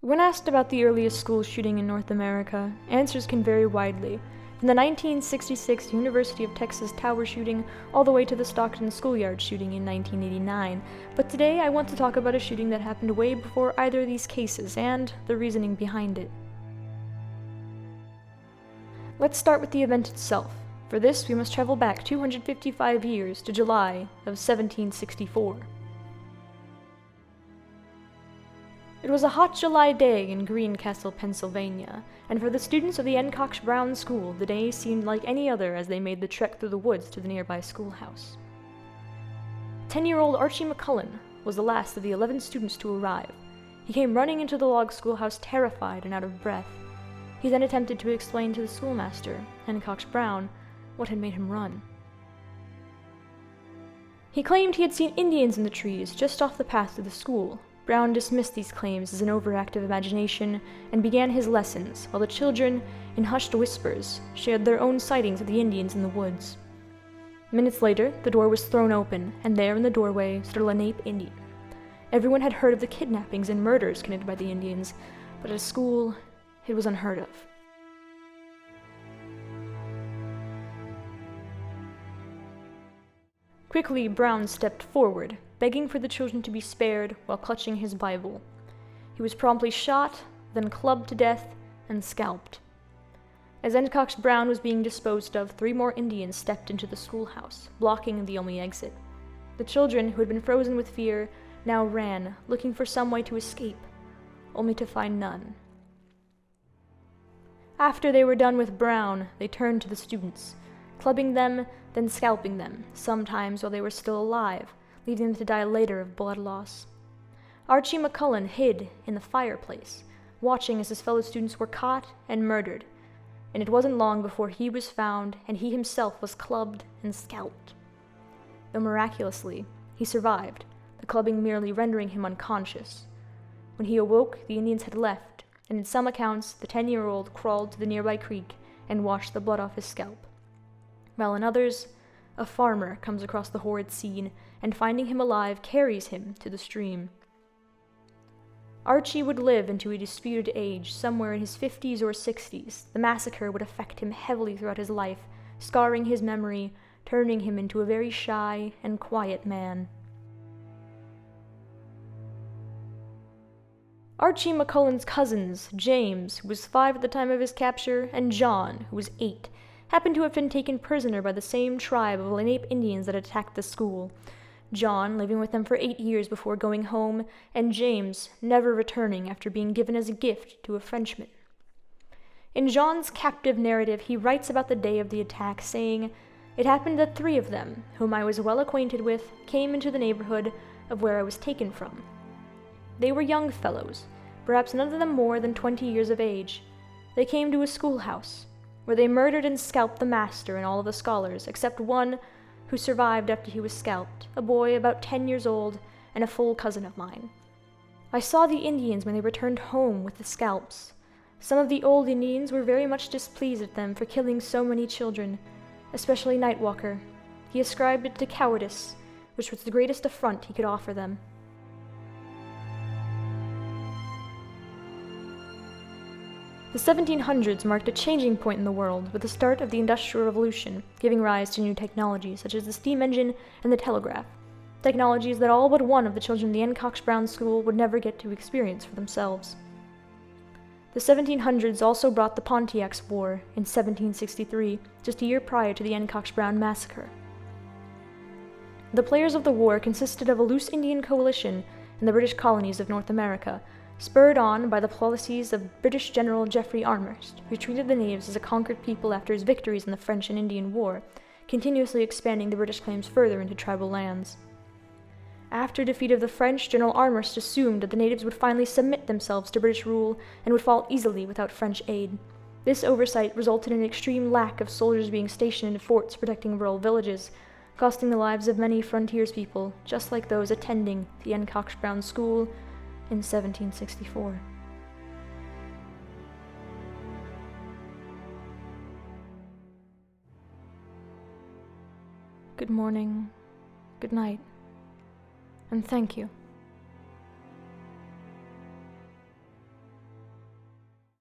When asked about the earliest school shooting in North America, answers can vary widely, from the 1966 University of Texas Tower shooting all the way to the Stockton Schoolyard shooting in 1989, but today I want to talk about a shooting that happened way before either of these cases and the reasoning behind it. Let's start with the event itself. For this, we must travel back 255 years to July of 1764. It was a hot July day in GreenCastle Pennsylvania, and for the students of the Enoch Brown School, the day seemed like any other as they made the trek through the woods to the nearby schoolhouse. 10-year-old Archie McCullough was the last of the 11 students to arrive. He came running into the log schoolhouse terrified and out of breath. He then attempted to explain to the schoolmaster, Enoch Brown, what had made him run. He claimed he had seen Indians in the trees just off the path to the school. Brown dismissed these claims as an overactive imagination and began his lessons, while the children, in hushed whispers, shared their own sightings of the Indians in the woods. Minutes later, the door was thrown open, and there in the doorway stood a Lenape Indian. Everyone had heard of the kidnappings and murders committed by the Indians, but at school, it was unheard of. Quickly, Brown stepped forward, begging for the children to be spared while clutching his Bible. He was promptly shot, then clubbed to death, and scalped. As Enoch Brown was being disposed of, 3 more Indians stepped into the schoolhouse, blocking the only exit. The children, who had been frozen with fear, now ran, looking for some way to escape, only to find none. After they were done with Brown, they turned to the students, clubbing them, then scalping them, sometimes while they were still alive, leaving them to die later of blood loss. Archie McCullough hid in the fireplace, watching as his fellow students were caught and murdered, and it wasn't long before he was found and he himself was clubbed and scalped. Though miraculously, he survived, the clubbing merely rendering him unconscious. When he awoke, the Indians had left, and in some accounts, the 10-year-old crawled to the nearby creek and washed the blood off his scalp. While in others, a farmer comes across the horrid scene and, finding him alive, carries him to the stream. Archie would live into a disputed age, somewhere in his 50s or 60s. The massacre would affect him heavily throughout his life, scarring his memory, turning him into a very shy and quiet man. Archie McCullough's cousins, James, who was 5 at the time of his capture, and John, who was 8, happened to have been taken prisoner by the same tribe of Lenape Indians that attacked the school. John living with them for 8 years before going home, and James never returning after being given as a gift to a Frenchman. In John's captive narrative, he writes about the day of the attack, saying, "It happened that 3 of them, whom I was well acquainted with, came into the neighborhood of where I was taken from. They were young fellows, perhaps none of them more than 20 years of age. They came to a schoolhouse, where they murdered and scalped the master and all of the scholars, except one who survived after he was scalped, a boy about 10 years old and a full cousin of mine. I saw the Indians when they returned home with the scalps. Some of the old Indians were very much displeased at them for killing so many children, especially Nightwalker. He ascribed it to cowardice, which was the greatest affront he could offer them." The 1700s marked a changing point in the world with the start of the Industrial Revolution, giving rise to new technologies such as the steam engine and the telegraph, technologies that all but one of the children in the Enoch Brown School would never get to experience for themselves. The 1700s also brought the Pontiac's War in 1763, just a year prior to the Enoch Brown Massacre. The players of the war consisted of a loose Indian coalition in the British colonies of North America, spurred on by the policies of British General Geoffrey Amherst, who treated the natives as a conquered people after his victories in the French and Indian War, continuously expanding the British claims further into tribal lands. After defeat of the French, General Amherst assumed that the natives would finally submit themselves to British rule and would fall easily without French aid. This oversight resulted in an extreme lack of soldiers being stationed in forts protecting rural villages, costing the lives of many frontierspeople, just like those attending the Enoch Brown School in 1764. Good morning, good night, and thank you.